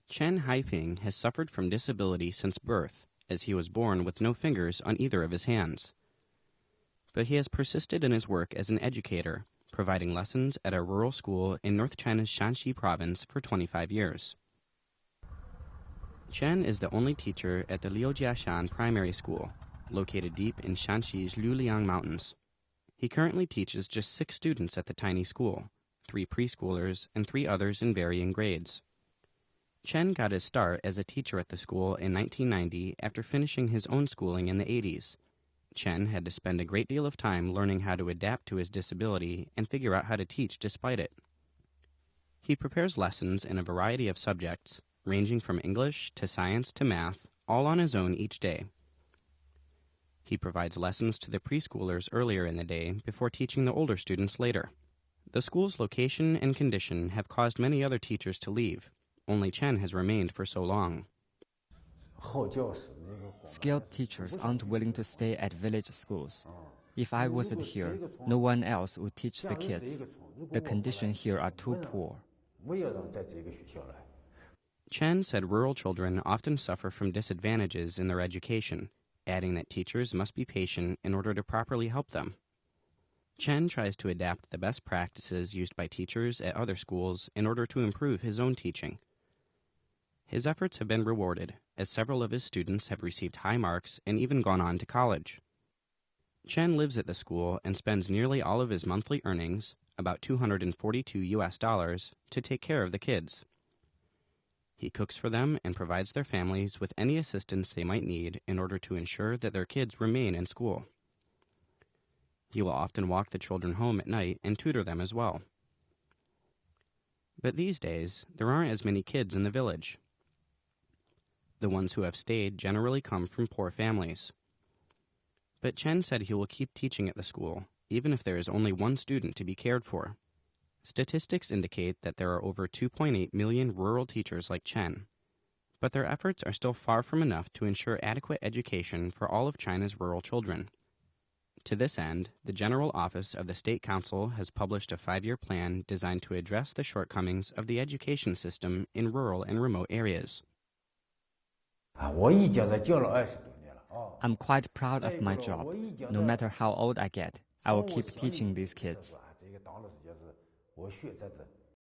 Chen Haiping has suffered from disability since birth, as he was born with no fingers on either of his hands. But he has persisted in his work as an educator, providing lessons at a rural school in North China's Shanxi Province for 25 years. Chen is the only teacher at the Liujiashan Primary School, located deep in Shanxi's Luliang Mountains. He currently teaches just 6 students at the tiny school, 3 preschoolers and 3 others in varying grades. Chen got his start as a teacher at the school in 1990 after finishing his own schooling in the 80s. Chen had to spend a great deal of time learning how to adapt to his disability and figure out how to teach despite it. He prepares lessons in a variety of subjects, ranging from English to science to math, all on his own each day. He provides lessons to the preschoolers earlier in the day before teaching the older students later. The school's location and condition have caused many other teachers to leave. Only Chen has remained for so long. Skilled teachers aren't willing to stay at village schools. If I wasn't here, no one else would teach the kids. The conditions here are too poor. Chen said rural children often suffer from disadvantages in their education, adding that teachers must be patient in order to properly help them. Chen tries to adapt the best practices used by teachers at other schools in order to improve his own teaching. His efforts have been rewarded, as several of his students have received high marks and even gone on to college. Chen lives at the school and spends nearly all of his monthly earnings, about $242, to take care of the kids. He cooks for them and provides their families with any assistance they might need in order to ensure that their kids remain in school. He will often walk the children home at night and tutor them as well. But these days, there aren't as many kids in the village. The ones who have stayed generally come from poor families. But Chen said he will keep teaching at the school, even if there is only one student to be cared for. Statistics indicate that there are over 2.8 million rural teachers like Chen, but their efforts are still far from enough to ensure adequate education for all of China's rural children. To this end, the General Office of the State Council has published a 5-year plan designed to address the shortcomings of the education system in rural and remote areas. I'm quite proud of my job. No matter how old I get, I will keep teaching these kids.